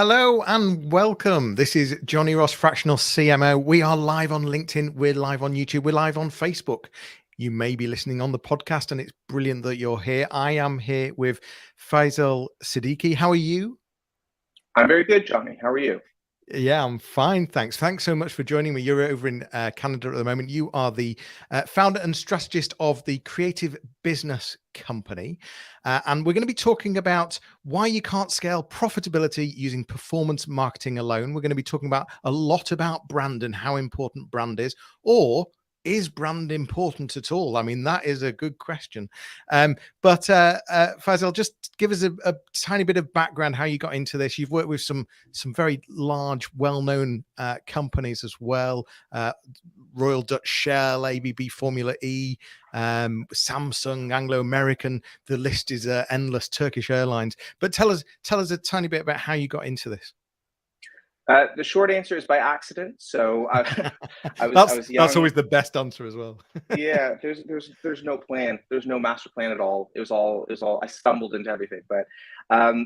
Hello and welcome. This is Johnny Ross, Fractional CMO. We are live on LinkedIn. We're live on YouTube. We're live on Facebook. You may be listening on the podcast, and it's brilliant that you're here. I am here with Faisal Siddiqui. How are you? I'm very good, Johnny. How are you? Yeah, I'm fine. Thanks. Thanks so much for joining me. You're over in Canada at the moment. You are the founder and strategist of the Creative Business Company. And we're going to be talking about why you can't scale profitability using performance marketing alone. We're going to be talking about a lot about brand and how important brand is brand important at all? I mean, that is a good question. But Faisal, just give us a tiny bit of background how you got into this. You've worked with some very large, well-known companies as well. Royal Dutch Shell, ABB Formula E, Samsung, Anglo American. The list is endless. Turkish Airlines. But tell us a tiny bit about how you got into this. The short answer is by accident. So I was young. That's always the best answer as well. Yeah, there's no plan. There's no master plan at all. It was all. I stumbled into everything. But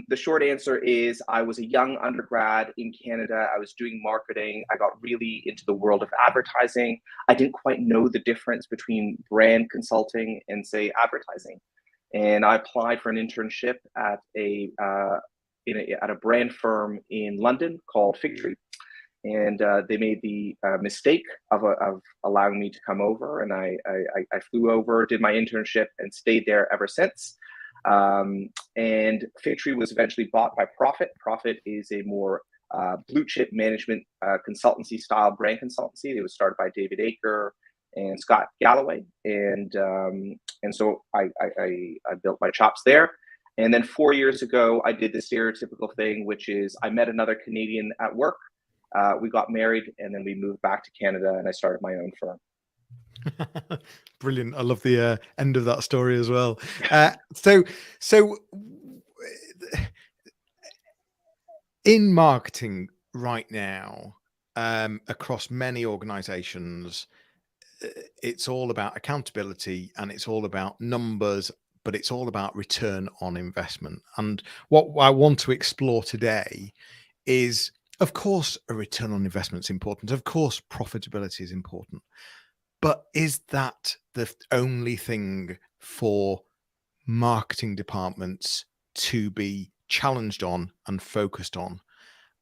the short answer is I was a young undergrad in Canada. I was doing marketing. I got really into the world of advertising. I didn't quite know the difference between brand consulting and say advertising, and I applied for an internship at at a brand firm in London called Figtree, and they made the mistake of allowing me to come over, and I flew over, did my internship, and stayed there ever since. And Figtree was eventually bought by Profit. Profit is a more blue chip management consultancy style brand consultancy. It was started by David Aker and Scott Galloway, and so I built my chops there. And then 4 years ago, I did the stereotypical thing, which is I met another Canadian at work. We got married, and then we moved back to Canada, and I started my own firm. Brilliant. I love the end of that story as well. So in marketing right now, across many organizations, it's all about accountability and it's all about numbers, but it's all about return on investment. And what I want to explore today is, of course, a return on investment is important. Of course, profitability is important. But is that the only thing for marketing departments to be challenged on and focused on?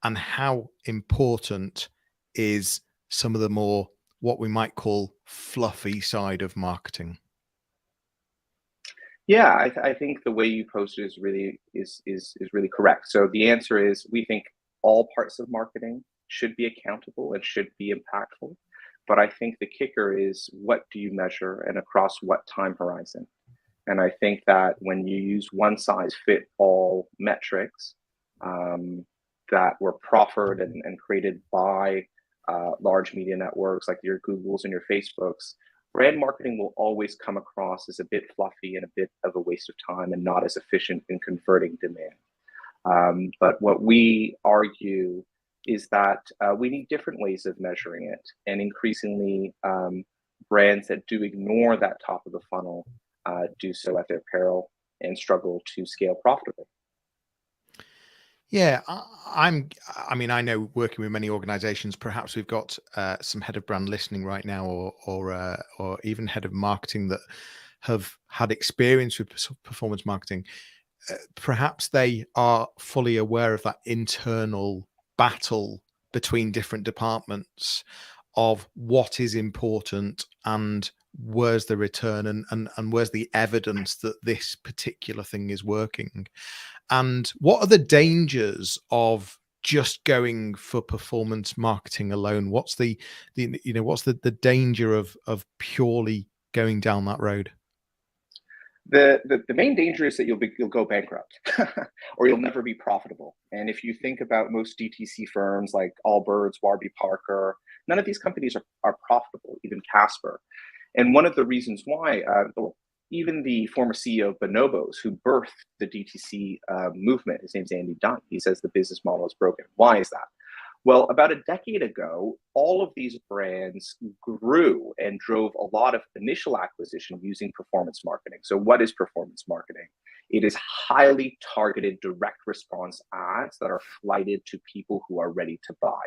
And how important is some of the more what we might call fluffy side of marketing? Yeah, I think the way you posted is really correct. So the answer is we think all parts of marketing should be accountable and should be impactful. But I think the kicker is what do you measure and across what time horizon? And I think that when you use one size fit all metrics that were proffered and created by large media networks like your Googles and your Facebooks, brand marketing will always come across as a bit fluffy and a bit of a waste of time and not as efficient in converting demand. But what we argue is that we need different ways of measuring it, and increasingly brands that do ignore that top of the funnel do so at their peril and struggle to scale profitably. Yeah, I mean, I know working with many organizations, perhaps we've got some head of brand listening right now, or even head of marketing that have had experience with performance marketing. Perhaps they are fully aware of that internal battle between different departments of what is important and where's the return and where's the evidence that this particular thing is working. And what are the dangers of just going for performance marketing alone? What's the danger of purely going down that road? The main danger is that you'll go bankrupt or you'll never be profitable. And if you think about most DTC firms like Allbirds, Warby Parker, none of these companies are profitable, even Casper. And one of the reasons why, even the former CEO of Bonobos, who birthed the DTC movement, his name's Andy Dunn, he says the business model is broken. Why is that? Well, about a decade ago, all of these brands grew and drove a lot of initial acquisition using performance marketing. So, what is performance marketing? It is highly targeted direct response ads that are flighted to people who are ready to buy.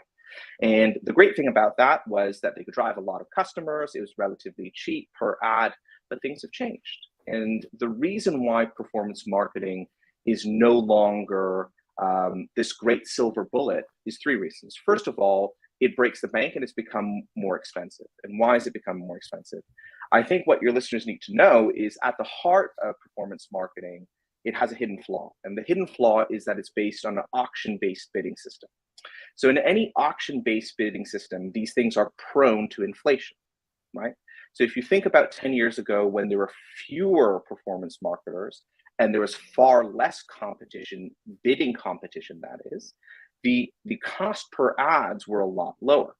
And the great thing about that was that they could drive a lot of customers. It was relatively cheap per ad, but things have changed. And the reason why performance marketing is no longer this great silver bullet is three reasons. First of all, it breaks the bank and it's become more expensive. And why has it become more expensive? I think what your listeners need to know is at the heart of performance marketing, it has a hidden flaw. And the hidden flaw is that it's based on an auction-based bidding system. So in any auction-based bidding system, these things are prone to inflation, right? So if you think about 10 years ago when there were fewer performance marketers and there was far less competition, bidding competition that is, the cost per ads were a lot lower.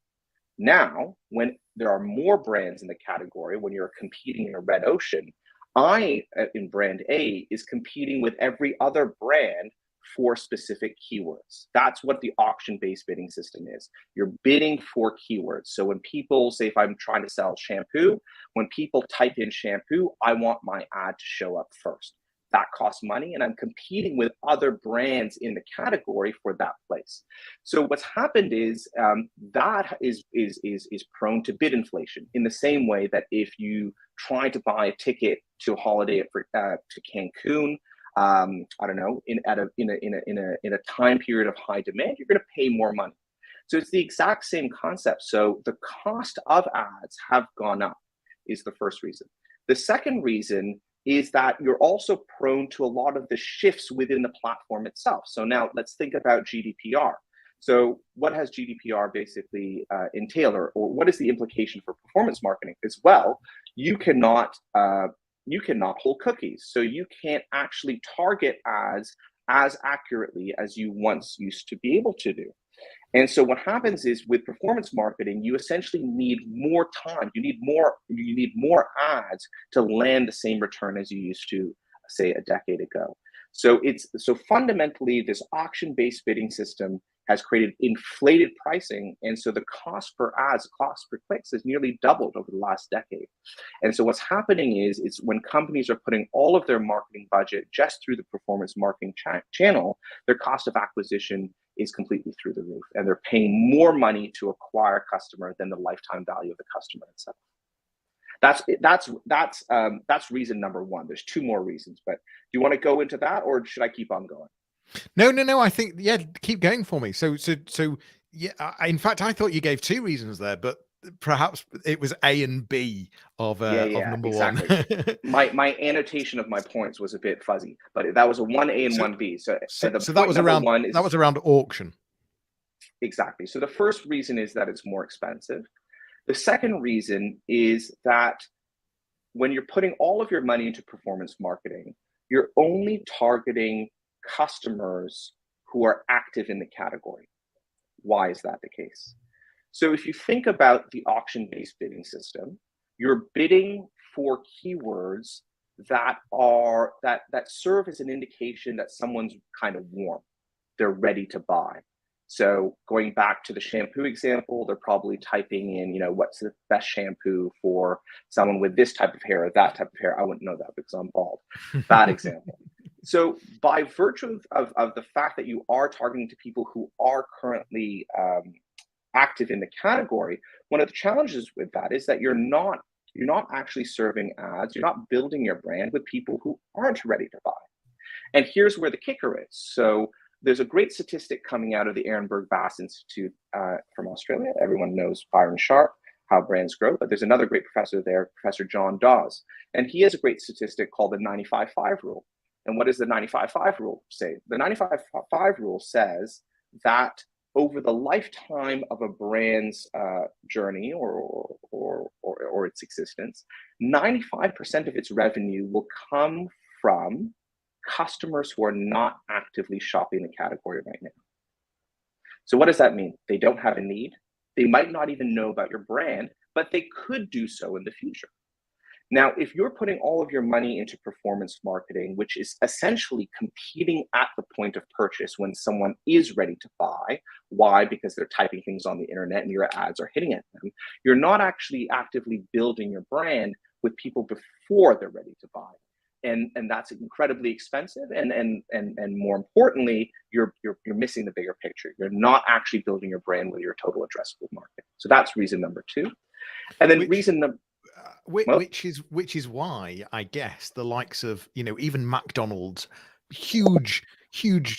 Now, when there are more brands in the category, when you're competing in a red ocean, I, in brand A, is competing with every other brand for specific keywords. That's what the auction-based bidding system is. You're bidding for keywords. So when people say, if I'm trying to sell shampoo, when people type in shampoo, I want my ad to show up first. That costs money, and I'm competing with other brands in the category for that place. So what's happened is that is prone to bid inflation in the same way that if you try to buy a ticket to a holiday to Cancun, I don't know, in a time period of high demand, you're going to pay more money. So it's the exact same concept. So the cost of ads have gone up is the first reason. The second reason is that you're also prone to a lot of the shifts within the platform itself. So now let's think about GDPR. So what has GDPR basically entailed, or what is the implication for performance marketing? As well, you cannot hold cookies. So you can't actually target ads as accurately as you once used to be able to do. And so what happens is with performance marketing, you essentially need more time. You need more ads to land the same return as you used to, say, a decade ago. So fundamentally, this auction-based bidding system has created inflated pricing. And so the cost per ads, cost per clicks has nearly doubled over the last decade. And so what's happening is when companies are putting all of their marketing budget just through the performance marketing channel, their cost of acquisition is completely through the roof, and they're paying more money to acquire a customer than the lifetime value of the customer itself. That's reason number one. There's two more reasons, but do you want to go into that, or should I keep on going? No. I think, yeah, keep going for me. So yeah. In fact, I thought you gave two reasons there, but perhaps it was A and B of number exactly. one. my annotation of my points was a bit fuzzy, but that was a 1A and 1B. So that was around auction. Exactly. So the first reason is that it's more expensive. The second reason is that when you're putting all of your money into performance marketing, you're only targeting customers who are active in the category. Why is that the case? So if you think about the auction-based bidding system, you're bidding for keywords that serve as an indication that someone's kind of warm. They're ready to buy. So going back to the shampoo example, they're probably typing in, what's the best shampoo for someone with this type of hair or that type of hair. I wouldn't know that because I'm bald. Bad example. So by virtue of the fact that you are targeting to people who are currently active in the category, one of the challenges with that is that you're not actually serving ads. You're not building your brand with people who aren't ready to buy. And here's where the kicker is. So there's a great statistic coming out of the Ehrenberg Bass Institute from Australia. Everyone knows Byron Sharp, how brands grow, but there's another great professor there, Professor John Dawes, and he has a great statistic called the 95-5 rule. And what does the 95-5 rule say? The 95-5 rule says that over the lifetime of a brand's journey or its existence, 95% of its revenue will come from customers who are not actively shopping the category right now. So what does that mean? They don't have a need. They might not even know about your brand, but they could do so in the future. Now, if you're putting all of your money into performance marketing, which is essentially competing at the point of purchase when someone is ready to buy, why? Because they're typing things on the internet and your ads are hitting at them. You're not actually actively building your brand with people before they're ready to buy. And that's incredibly expensive. And more importantly, you're missing the bigger picture. You're not actually building your brand with your total addressable market. So that's reason number two. And then reason number which is why I guess the likes of, you know, even McDonald's, huge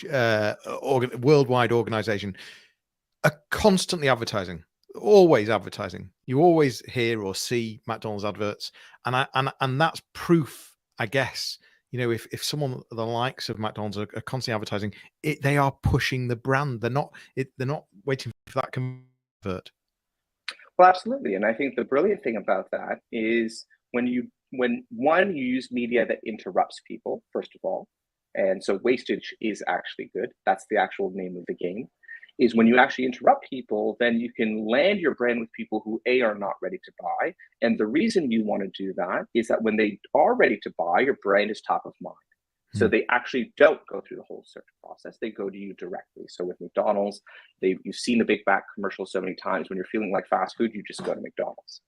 worldwide organization, are constantly advertising, always advertising. You always hear or see McDonald's adverts, and that's proof, I guess. You know, if someone the likes of McDonald's are constantly advertising, they are pushing the brand. They're not waiting for that convert. Well, absolutely. And I think the brilliant thing about that is when you use media that interrupts people, first of all, and so wastage is actually good. That's the actual name of the game, is when you actually interrupt people, then you can land your brand with people who are not ready to buy. And the reason you want to do that is that when they are ready to buy, your brand is top of mind. So they actually don't go through the whole search process. They go to you directly. So with McDonald's, you've seen the Big Mac commercial so many times. When you're feeling like fast food, you just go to McDonald's.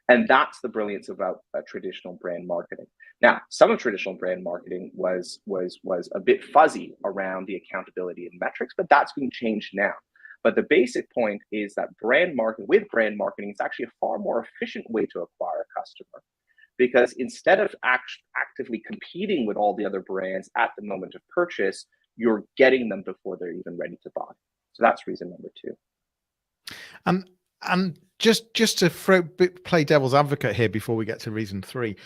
And that's the brilliance about traditional brand marketing. Now, some of traditional brand marketing was a bit fuzzy around the accountability and metrics, but that's being changed now. But the basic point is that brand marketing, it's actually a far more efficient way to acquire a customer. Because instead of actively competing with all the other brands at the moment of purchase, you're getting them before they're even ready to buy. So that's reason number two. And just to play devil's advocate here before we get to reason three,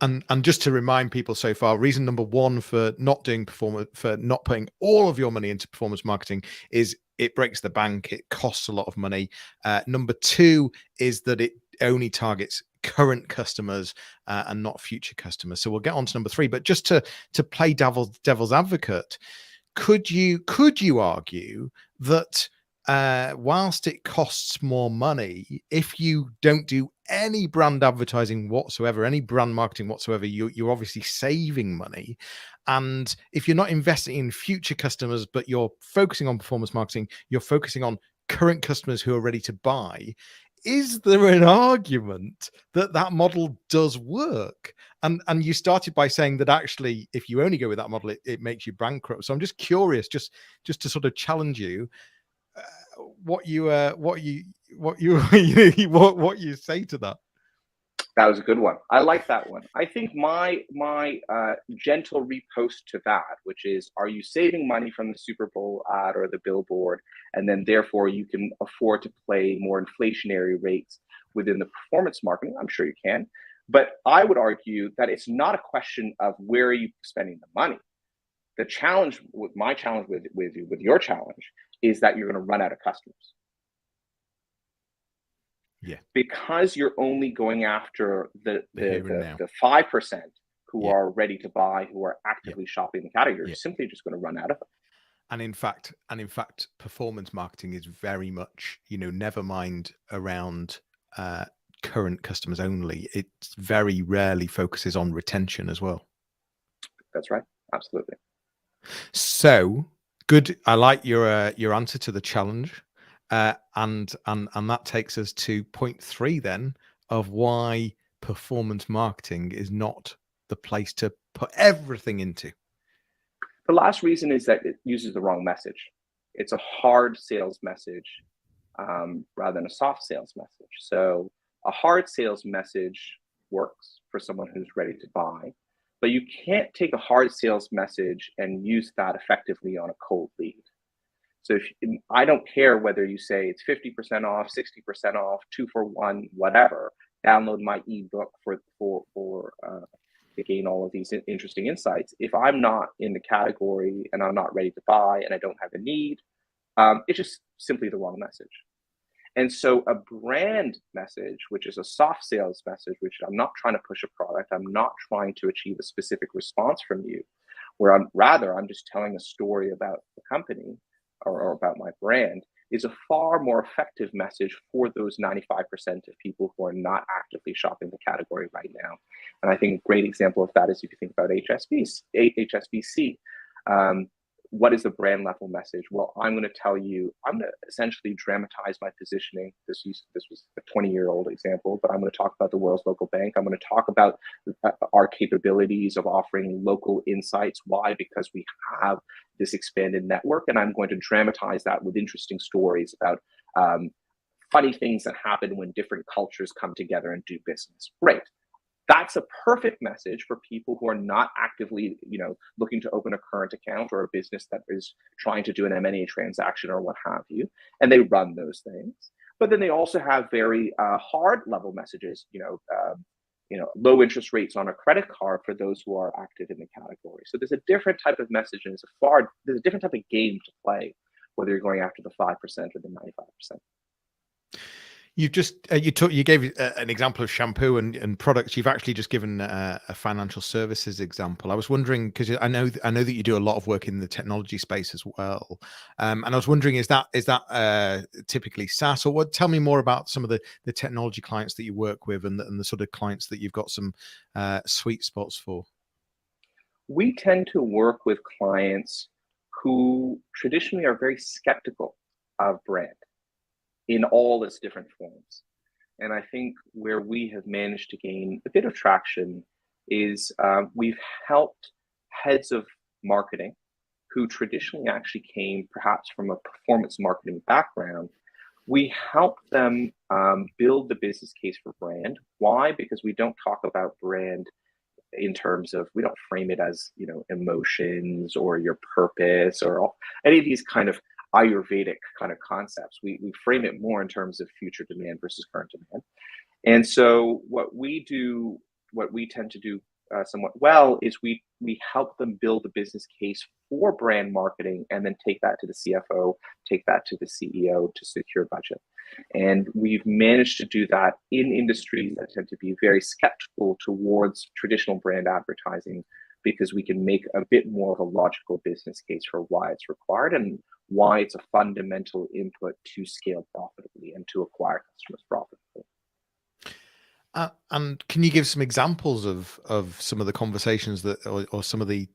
and just to remind people so far, reason number one for not putting all of your money into performance marketing is it breaks the bank. It costs a lot of money. Number two is that it only targets current customers and not future customers. So we'll get on to number three, but just to play devil's advocate, could you argue that whilst it costs more money, if you don't do any brand advertising whatsoever, any brand marketing whatsoever, you're obviously saving money. And if you're not investing in future customers, but you're focusing on performance marketing, you're focusing on current customers who are ready to buy, is there an argument that model does work? And you started by saying that actually, if you only go with that model, it makes you bankrupt. So I'm just curious, just to sort of challenge you, what you say to that. That was a good one. I like that one. I think my gentle repost to that, which is, are you saving money from the Super Bowl ad or the billboard, and then therefore you can afford to play more inflationary rates within the performance marketing? I'm sure you can, but I would argue that it's not a question of where are you spending the money. The challenge with my challenge with your challenge is that you're going to run out of customers. Yeah, because you're only going after the 5% who are ready to buy, who are actively shopping the category. You're simply just going to run out of them. And in fact, performance marketing is very much, never mind around current customers only. It very rarely focuses on retention as well. That's right. Absolutely. So good. I like your answer to the challenge. And that takes us to point three then of why performance marketing is not the place to put everything into. The last reason is that it uses the wrong message. It's a hard sales message rather than a soft sales message. So a hard sales message works for someone who's ready to buy, but you can't take a hard sales message and use that effectively on a cold lead. So I don't care whether you say it's 50% off, 60% off, 2 for 1, whatever. Download my ebook to gain all of these interesting insights. If I'm not in the category and I'm not ready to buy and I don't have a need, it's just simply the wrong message. And so a brand message, which is a soft sales message, which I'm not trying to push a product, I'm not trying to achieve a specific response from you, where I'm just telling a story about the company or about my brand, is a far more effective message for those 95% of people who are not actively shopping the category right now. And I think a great example of that is if you think about HSBC. What is the brand level message? Well, I'm going to tell you, I'm going to essentially dramatize my positioning. This was a 20-year-old example, but I'm going to talk about the world's local bank. I'm going to talk about our capabilities of offering local insights. Why? Because we have this expanded network, and I'm going to dramatize that with interesting stories about funny things that happen when different cultures come together and do business. Great. That's a perfect message for people who are not actively, looking to open a current account, or a business that is trying to do an M&A transaction or what have you, and they run those things. But then they also have very hard level messages, low interest rates on a credit card for those who are active in the category. So there's a different type of message, and there's a different type of game to play, whether you're going after the 5% or the 95%. You just you gave an example of shampoo and products. You've actually just given a financial services example. I was wondering, because I know that you do a lot of work in the technology space as well, and I was wondering, is that typically SaaS, or what? Tell me more about some of the technology clients that you work with, and the sort of clients that you've got some sweet spots for. We tend to work with clients who traditionally are very skeptical of brand in all its different forms. And I think where we have managed to gain a bit of traction is we've helped heads of marketing who traditionally actually came perhaps from a performance marketing background. We help them build the business case for brand. Why? Because we don't talk about brand in terms of, we don't frame it as, emotions or your purpose or any of these kind of Ayurvedic kind of concepts. We frame it more in terms of future demand versus current demand. And so what we tend to do somewhat well is we help them build a business case for brand marketing, and then take that to the CFO, take that to the CEO to secure budget. And we've managed to do that in industries that tend to be very skeptical towards traditional brand advertising, because we can make a bit more of a logical business case for why it's required and why it's a fundamental input to scale profitably and to acquire customers profitably. And can you give some examples of some of the conversations that, or some of the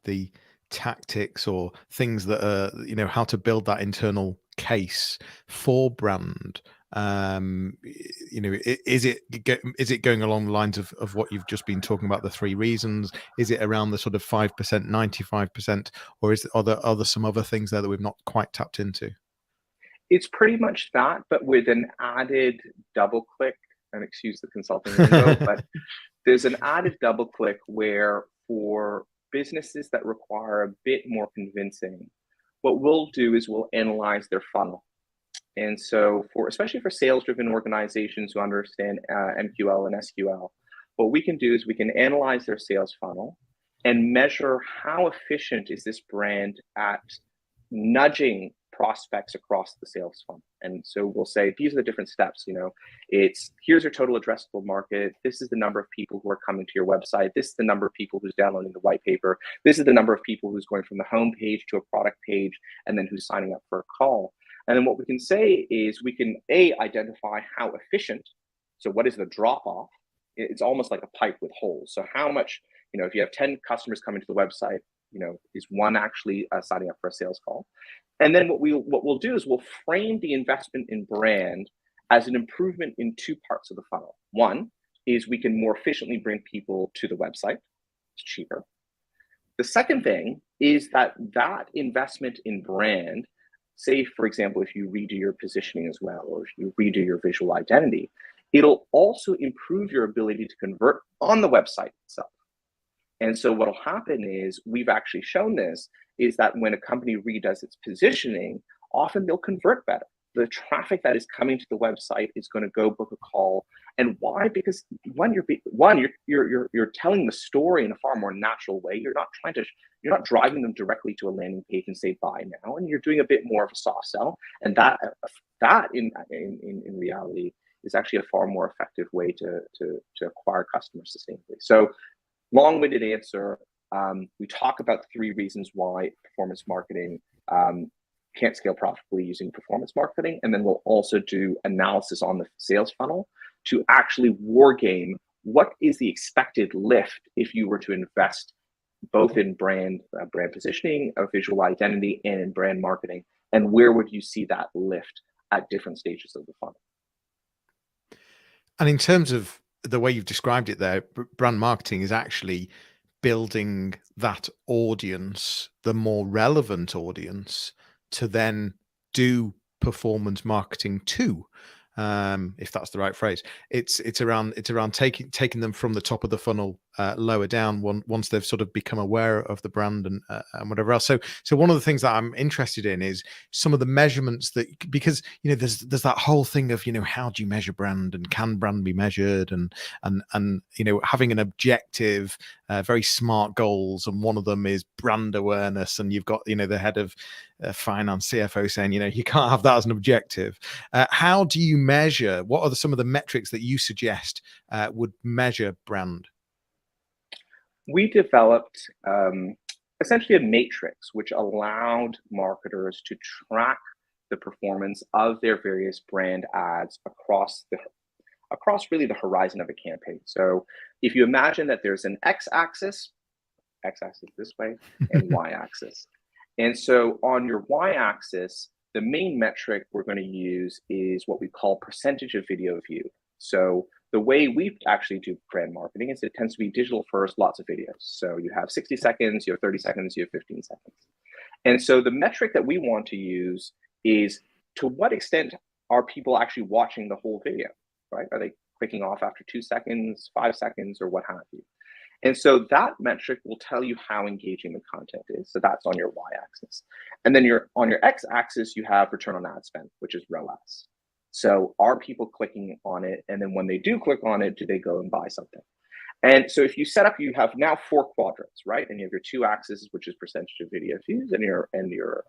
tactics or things that are, how to build that internal case for brand? Is it going along the lines of what you've just been talking about, the 3 reasons? Is it around the sort of 5%, 95%, or are there some other things there that we've not quite tapped into? It's pretty much that, but with an added double click, and excuse the consulting lingo, but there's an added double click where, for businesses that require a bit more convincing, what we'll do is we'll analyze their funnel. And so especially for sales-driven organizations who understand MQL and SQL, what we can do is we can analyze their sales funnel and measure how efficient is this brand at nudging prospects across the sales funnel. And so we'll say, these are the different steps. Here's your total addressable market. This is the number of people who are coming to your website. This is the number of people who's downloading the white paper. This is the number of people who's going from the home page to a product page, and then who's signing up for a call. And then what we can say is we can identify how efficient. So what is the drop off? It's almost like a pipe with holes. So how much, if you have 10 customers coming to the website, is one actually signing up for a sales call? And then what we'll do is we'll frame the investment in brand as an improvement in 2 parts of the funnel. One is we can more efficiently bring people to the website. It's cheaper. The second thing is that investment in brand, say, for example, if you redo your positioning as well, or if you redo your visual identity, it'll also improve your ability to convert on the website itself. And so what'll happen is, we've actually shown this, is that when a company redoes its positioning, often they'll convert better. The traffic that is coming to the website is going to go book a call. And why? Because you're telling the story in a far more natural way. You're not driving them directly to a landing page and say buy now, and you're doing a bit more of a soft sell. And that in reality is actually a far more effective way to acquire customers sustainably. So, long-winded answer. We talk about 3 reasons why performance marketing can't scale profitably using performance marketing. And then we'll also do analysis on the sales funnel to actually war game what is the expected lift if you were to invest both in brand positioning, visual identity, and in brand marketing, and where would you see that lift at different stages of the funnel. And in terms of the way you've described it there, brand marketing is actually building that audience, the more relevant audience, to then do performance marketing to, if that's the right phrase. It's around taking them from the top of the funnel lower down once they've sort of become aware of the brand and whatever else. So one of the things that I'm interested in is some of the measurements that, because there's that whole thing of how do you measure brand, and can brand be measured, and having an objective, very smart goals, and one of them is brand awareness, and you've got the head of finance, CFO, saying you can't have that as an objective. How do you measure? What are some of the metrics that you suggest would measure brand? We developed essentially a matrix which allowed marketers to track the performance of their various brand ads across really the horizon of a campaign. So if you imagine that there's an x-axis this way, and y-axis. And so on your y-axis, the main metric we're going to use is what we call percentage of video view. So the way we actually do brand marketing is it tends to be digital first, lots of videos. So you have 60 seconds, you have 30 seconds, you have 15 seconds. And so the metric that we want to use is, to what extent are people actually watching the whole video, right? Are they clicking off after 2 seconds, 5 seconds, or what have you? And so that metric will tell you how engaging the content is. So that's on your y-axis. And then on your x-axis, you have return on ad spend, which is ROAS. So are people clicking on it? And then when they do click on it, do they go and buy something? And so if you set up, you have now 4 quadrants, right? And you have your 2 axes, which is percentage of video views, and your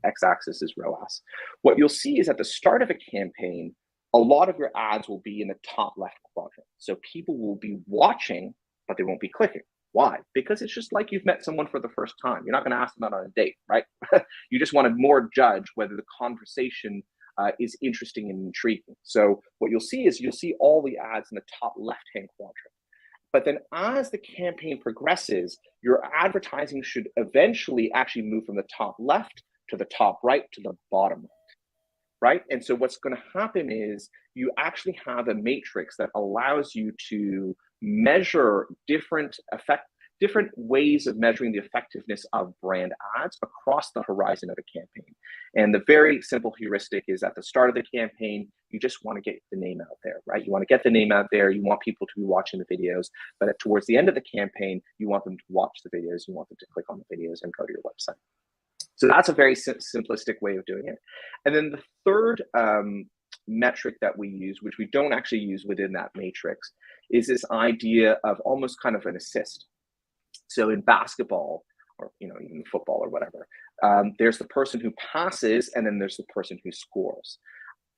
x-axis is ROAS. What you'll see is at the start of a campaign, a lot of your ads will be in the top left quadrant. So people will be watching, but they won't be clicking. Why? Because it's just like you've met someone for the first time. You're not going to ask them out on a date, right? You just want to more judge whether the conversation is interesting and intriguing. So what you'll see is all the ads in the top left-hand quadrant. But then as the campaign progresses, your advertising should eventually actually move from the top left to the top right to the bottom right? And so what's going to happen is you actually have a matrix that allows you to measure different ways of measuring the effectiveness of brand ads across the horizon of a campaign. And the very simple heuristic is, at the start of the campaign, you just want to get the name out there, right? You want to get the name out there. You want people to be watching the videos. But towards the end of the campaign, you want them to watch the videos. You want them to click on the videos and go to your website. So that's a very simplistic way of doing it. And then the third metric that we use, which we don't actually use within that matrix, is this idea of almost kind of an assist. So in basketball, or even football or whatever, there's the person who passes, and then there's the person who scores.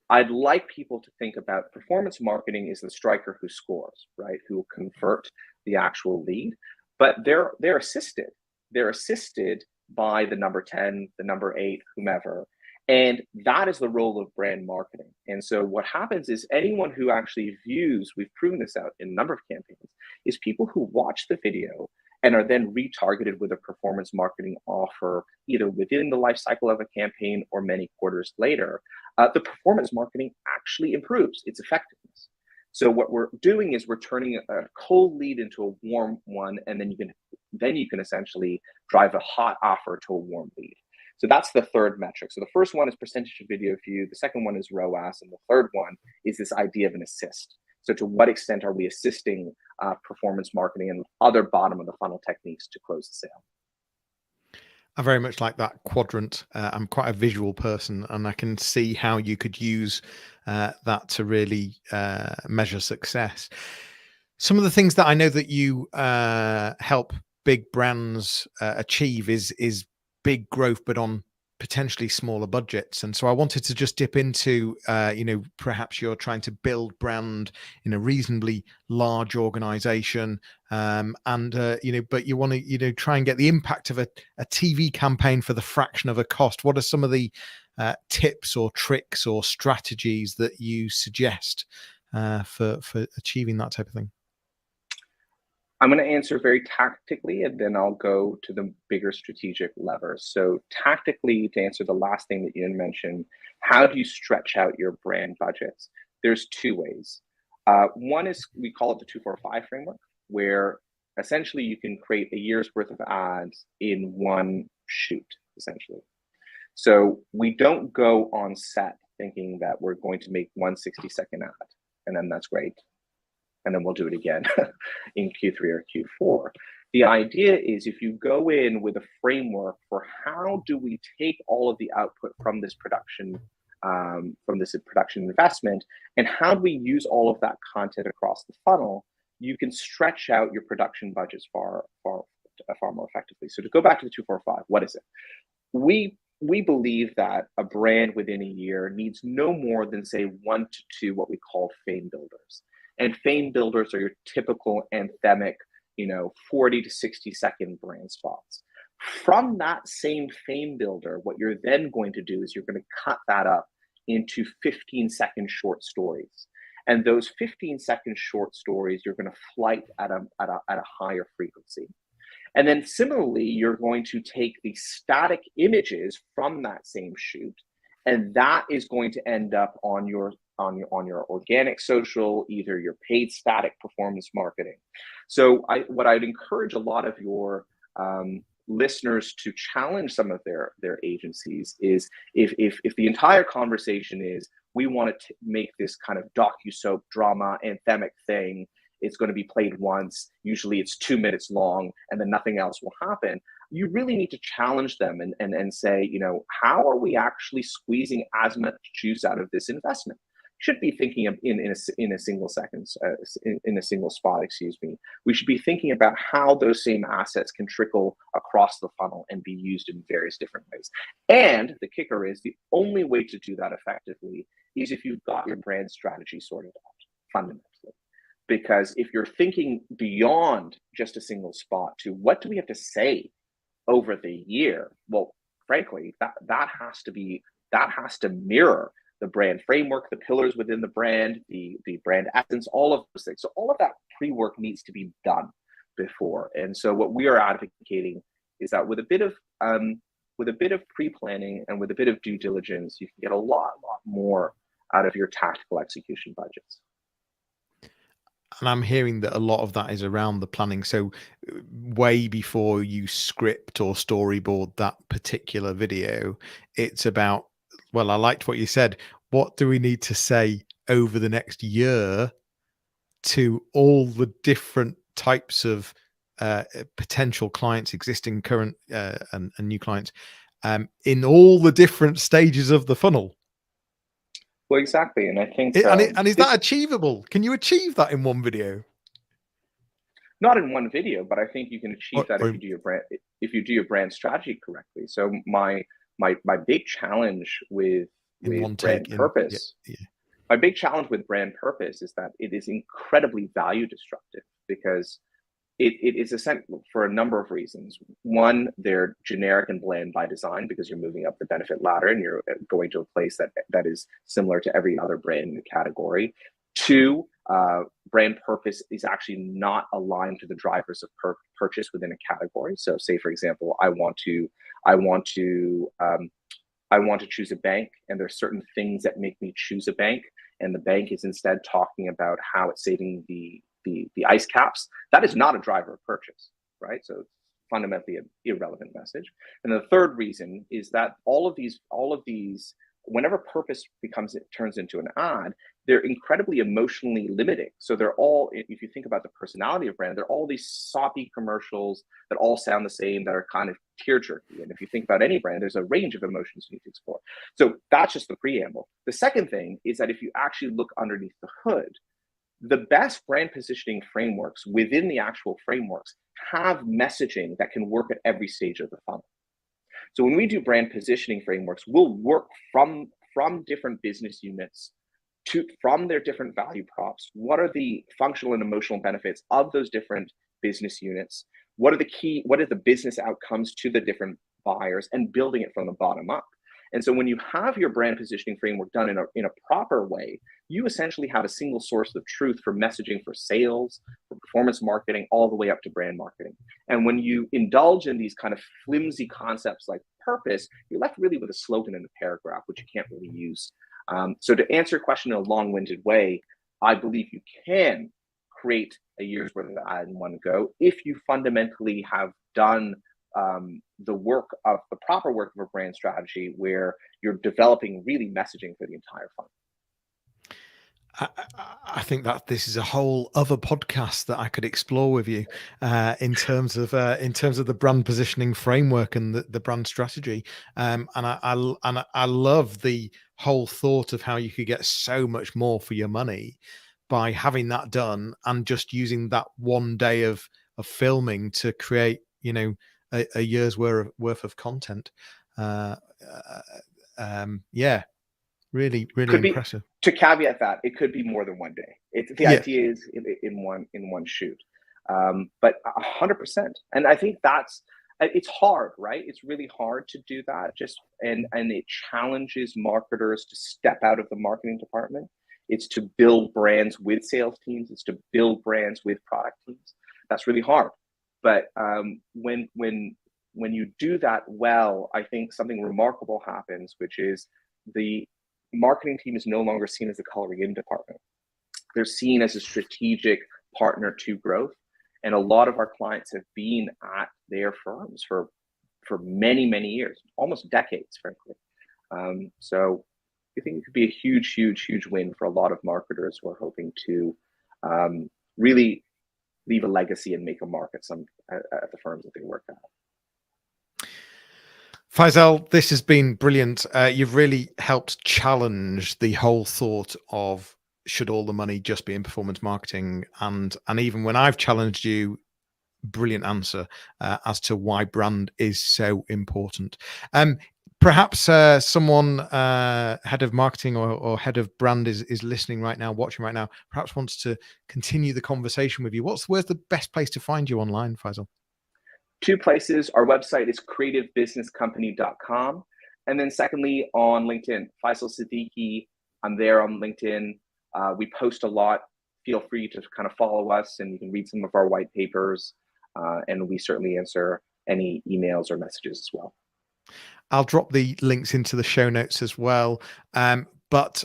I'd like people to think about performance marketing is the striker who scores, right? Who will convert the actual lead, but they're assisted. They're assisted by the number 10, the number 8, whomever. And that is the role of brand marketing. And so what happens is, anyone who actually views, we've proven this out in a number of campaigns, is people who watch the video and are then retargeted with a performance marketing offer, either within the life cycle of a campaign or many quarters later. The performance marketing actually improves its effectiveness. So what we're doing is we're turning a cold lead into a warm one, and then you can essentially drive a hot offer to a warm lead. So that's the third metric. So the first one is percentage of video view. The second one is ROAS. And the third one is this idea of an assist. So to what extent are we assisting performance marketing and other bottom of the funnel techniques to close the sale? I very much like that quadrant. I'm quite a visual person, and I can see how you could use that to really measure success. Some of the things that I know that you help big brands achieve is big growth, but on potentially smaller budgets. And so I wanted to just dip into, perhaps you're trying to build brand in a reasonably large organization, but you want to, try and get the impact of a TV campaign for the fraction of a cost. What are some of the tips or tricks or strategies that you suggest for achieving that type of thing? I'm going to answer very tactically, and then I'll go to the bigger strategic levers. So tactically, to answer the last thing that Ian mentioned, how do you stretch out your brand budgets? There's two ways. One is, we call it the 2-4-5 framework, where essentially you can create a year's worth of ads in one shoot, essentially. So we don't go on set thinking that we're going to make one 60-second ad, and then that's great, and then we'll do it again in Q3 or Q4. The idea is, if you go in with a framework for how do we take all of the output from this production investment, and how do we use all of that content across the funnel, you can stretch out your production budgets far more effectively. So to go back to the 2-4-5, what is it? We believe that a brand within a year needs no more than, say, 1 to 2 what we call fame builders. And fame builders are your typical anthemic, 40 to 60-second brand spots. From that same fame builder, what you're then going to do is you're going to cut that up into 15-second short stories. And those 15-second short stories, you're going to flight at a higher frequency. And then similarly, you're going to take the static images from that same shoot, and that is going to end up on your organic social, either your paid static performance marketing. So what I'd encourage a lot of your listeners to challenge some of their agencies is, if the entire conversation is, we want to make this kind of docu-soap drama anthemic thing, it's going to be played once, usually it's 2 minutes long, and then nothing else will happen. You really need to challenge them and say, how are we actually squeezing as much juice out of this investment? Should be thinking of in a single spot, we should be thinking about how those same assets can trickle across the funnel and be used in various different ways. And the kicker is, the only way to do that effectively is if you've got your brand strategy sorted out, fundamentally. Because if you're thinking beyond just a single spot to what do we have to say over the year, well, frankly, that has to mirror the brand framework, the pillars within the brand, the brand essence, all of those things. So all of that pre-work needs to be done before. And so what we are advocating is that with a bit of pre-planning and with a bit of due diligence, you can get a lot more out of your tactical execution budgets. And I'm hearing that a lot of that is around the planning. So way before you script or storyboard that particular video, it's about, well, I liked what you said. What do we need to say over the next year to all the different types of potential clients, existing, current, and new clients, in all the different stages of the funnel? Well, exactly, and I think, and is that achievable? Can you achieve that in one video? Not in one video, but I think you can achieve that if you do your brand strategy correctly. So my big challenge with brand purpose, my big challenge with brand purpose is that it is incredibly value destructive, because it is essential for a number of reasons. One, they're generic and bland by design, because you're moving up the benefit ladder and you're going to a place that is similar to every other brand in the category. Two, brand purpose is actually not aligned to the drivers of purchase within a category. So say, for example, I want to choose a bank, and there's certain things that make me choose a bank, and the bank is instead talking about how it's saving the ice caps. That is not a driver of purchase, right? So it's fundamentally an irrelevant message. And the third reason is that all of these, whenever purpose turns into an ad, they're incredibly emotionally limiting. So they're all, if you think about the personality of brand, they're all these soppy commercials that all sound the same, that are kind of tear-jerky. And if you think about any brand, there's a range of emotions you need to explore. So that's just the preamble. The second thing is that if you actually look underneath the hood, the best brand positioning frameworks within the actual frameworks have messaging that can work at every stage of the funnel. So when we do brand positioning frameworks, we'll work from different business units from their different value props. What are the functional and emotional benefits of those different business units? What are the business outcomes to the different buyers, and building it from the bottom up? And so when you have your brand positioning framework done in a proper way, you essentially have a single source of truth for messaging, for sales, for performance marketing, all the way up to brand marketing. And when you indulge in these kind of flimsy concepts like purpose, you're left really with a slogan and a paragraph, which you can't really use. So to answer your question in a long-winded way, I believe you can create a year's worth of ad in one go if you fundamentally have done the proper work of a brand strategy, where you're developing really messaging for the entire funnel. I think that this is a whole other podcast that I could explore with you in terms of the brand positioning framework and the brand strategy. And I love the whole thought of how you could get so much more for your money by having that done and just using that one day of filming to create, a year's worth of content. Yeah. Really, really impressive. To caveat that, it could be more than one day. The idea is in one shoot, but 100%. And I think it's hard, right? It's really hard to do that. And it challenges marketers to step out of the marketing department. It's to build brands with sales teams. It's to build brands with product teams. That's really hard. But when you do that well, I think something remarkable happens, which is the marketing team is no longer seen as a coloring in department. They're seen as a strategic partner to growth. And a lot of our clients have been at their firms for many, many years, almost decades, frankly. So I think it could be a huge, huge, huge win for a lot of marketers who are hoping to really leave a legacy and make a mark at the firms that they work at. Faisal, this has been brilliant. You've really helped challenge the whole thought of should all the money just be in performance marketing, and even when I've challenged you, brilliant answer as to why brand is so important. Perhaps someone head of marketing or head of brand is listening right now, watching right now, perhaps wants to continue the conversation with you. Where's the best place to find you online, Faisal? Two places. Our website is creativebusinesscompany.com. And then secondly, on LinkedIn, Faisal Siddiqui. I'm there on LinkedIn. We post a lot. Feel free to kind of follow us, and you can read some of our white papers. And we certainly answer any emails or messages as well. I'll drop the links into the show notes as well. But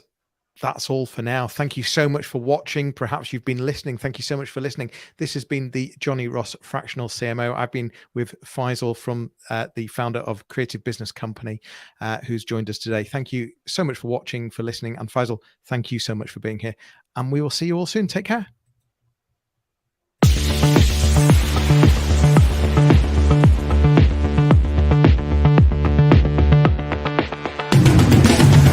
that's all for now. Thank you so much for watching. Perhaps you've been listening. Thank you so much for listening. This has been the Johnny Ross Fractional CMO. I've been with Faisal, from the founder of Creative Business Company, who's joined us today. Thank you so much for watching, for listening. And Faisal, thank you so much for being here. And we will see you all soon. Take care.